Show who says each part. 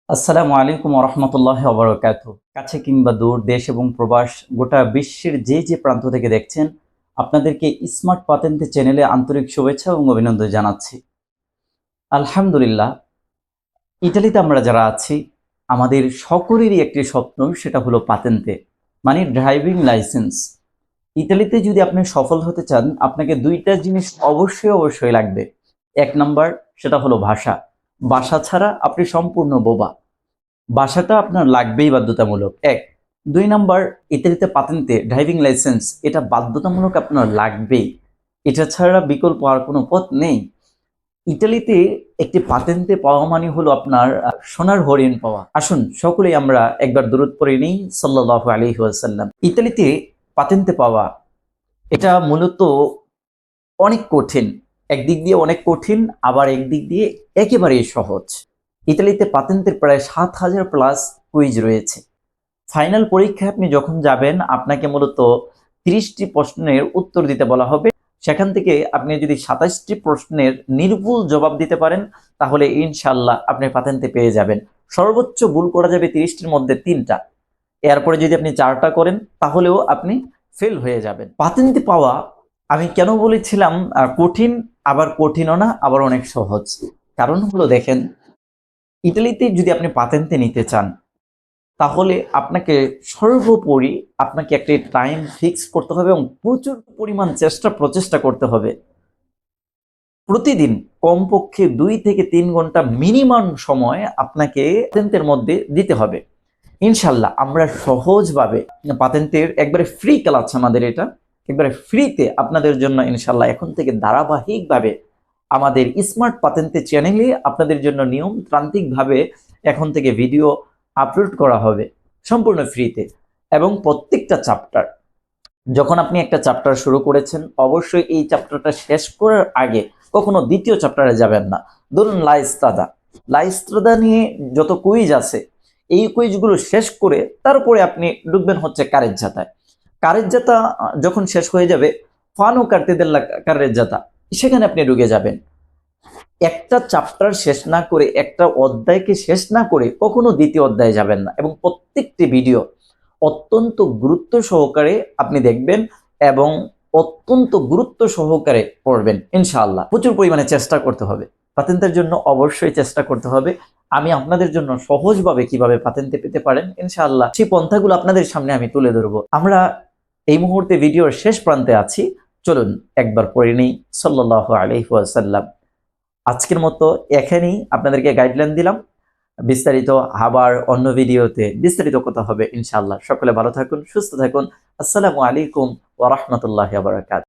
Speaker 1: আসসালামু আলাইকুম রহমতুল্লাহ ওবরাকাত। কাছে কিংবা দূর, দেশ এবং প্রবাস, গোটা বিশ্বের যে যে প্রান্ত থেকে দেখছেন, আপনাদেরকে স্মার্ট পাতেন্তে চ্যানেলে আন্তরিক শুভেচ্ছা এবং অভিনন্দন জানাচ্ছি। আলহামদুলিল্লাহ, ইটালিতে আমরা যারা আছি, আমাদের সকলেরই একটি স্বপ্ন, সেটা হলো পাতেন্তে, মানে ড্রাইভিং লাইসেন্স। ইতালিতে যদি আপনি সফল হতে চান, আপনাকে দুইটা জিনিস অবশ্যই লাগবে। এক নাম্বার, সেটা হলো ভাষা। ভাষা ছাড়া আপনি সম্পূর্ণ বোবা। ভাষাটা আপনার লাগবেই বাধ্যতামূলক, এক। দুই নাম্বার, ইতালিতে পাতেন্তে ড্রাইভিং লাইসেন্স, এটা বাধ্যতামূলক আপনার লাগবেই। এটা ছাড়া বিকল্প আর কোনো পথ নেই। ইতালিতে একটি পাতেন্তে পাওয়া মানে হলো আপনার সোনার হরিণ পাওয়া। আসুন সকলেই আমরা একবার দরুদ পড়ে নিই সাল্লাল্লাহু আলাইহি ওয়াসাল্লাম। ইতালিতে পাতেন্তে পাওয়া, এটা মূলত অনেক কঠিন। একদিক দিয়ে অনেক কঠিন, আবার একদিক দিয়ে একেবারেই সহজ। ইতালিতে পাতেন্তের প্রায় 7,000 প্লাস কুইজ রয়েছে। ফাইনাল পরীক্ষায় আপনি যখন যাবেন, আপনাকে মূলত 30টি প্রশ্নের উত্তর দিতে বলা হবে। সেখান থেকে আপনি যদি 27টি প্রশ্নের নির্ভুল জবাব দিতে পারেন, তাহলে ইনশাল্লাহ আপনি পাতেন্তে পেয়ে যাবেন। সর্বোচ্চ ভুল করা যাবে 30টির মধ্যে 3টা। এরপরে যদি আপনি 4টা করেন, তাহলেও আপনি ফেল হয়ে যাবেন। পাতেন্তে পাওয়া, আমি কেন বলেছিলাম কঠিন, আবার কঠিনও না, আবার অনেক সহজ। কারণ হলো দেখেন, ইতালিতে যদি আপনি পাতেন্তে নিতে চান, তাহলে আপনাকে সর্বোপরি আপনাকে একটি টাইম ফিক্স করতে হবে এবং প্রচুর পরিমাণ প্রচেষ্টা করতে হবে। প্রতিদিন কমপক্ষে 2 থেকে 3 ঘন্টা মিনিমাম সময় আপনাকে পাতেন্তের মধ্যে দিতে হবে। ইনশাল্লাহ আমরা সহজভাবে পাতেন্তের একবারে ফ্রি ক্লাস, আমাদের এটা একবারে ফ্রিতে আপনাদের জন্য ইনশাল্লাহ এখন থেকে ধারাবাহিকভাবে আমাদের স্মার্ট পাতেন্তে চ্যানেলে আপনাদের জন্য নিয়মতান্ত্রিকভাবে এখন থেকে ভিডিও আপলোড করা হবে সম্পূর্ণ ফ্রিতে। এবং প্রত্যেকটা চ্যাপ্টার, যখন আপনি একটা চ্যাপ্টার শুরু করেছেন, অবশ্যই এই চ্যাপ্টারটা শেষ করার আগে কখনো দ্বিতীয় চ্যাপ্টারে যাবেন না। ধরুন লাইস্ত্রাদা নিয়ে যত কুইজ আছে, এই কুইজগুলো শেষ করে তারপরে আপনি ঢুকবেন হচ্ছে কারেজ্জাতায়। কারেজ্জাতা যখন শেষ হয়ে যাবে, ফানো কার্তেদেল্লা কারেজ্জাতা, সেখানে আপনি ঢুকে যাবেন। একটা চ্যাপ্টার শেষ না করে, একটা অধ্যায়কে শেষ না করে কখনো দ্বিতীয় অধ্যায়ে যাবেন না। এবং প্রত্যেকটি ভিডিও অত্যন্ত গুরুত্ব সহকারে আপনি দেখবেন এবং অত্যন্ত গুরুত্ব সহকারে পড়বেন। ইনশাআল্লাহ প্রচুর পরিমাণে চেষ্টা করতে হবে, পাতেন্তের জন্য অবশ্যই চেষ্টা করতে হবে। আমি আপনাদের জন্য সহজভাবে কিভাবে পাতেন্তে পেতে পারেন ইনশাআল্লাহ সেই পন্থাগুলো আপনাদের সামনে আমি তুলে ধরবো। আমরা এই মুহূর্তে ভিডিওর শেষ প্রান্তে আছি, চলুন একবার পড়ে নিই সাল্লাল্লাহু আলাইহি ওয়াসাল্লাম। আজকের মতো এখানেই আপনাদেরকে গাইডলাইন দিলাম। বিস্তারিত আবার অন্য ভিডিওতে বিস্তারিত কথা হবে ইনশাআল্লাহ। সকলে ভালো থাকুন, সুস্থ থাকুন। আসসালামু আলাইকুম ওয়া রাহমাতুল্লাহি ওয়া বারাকাতুহু।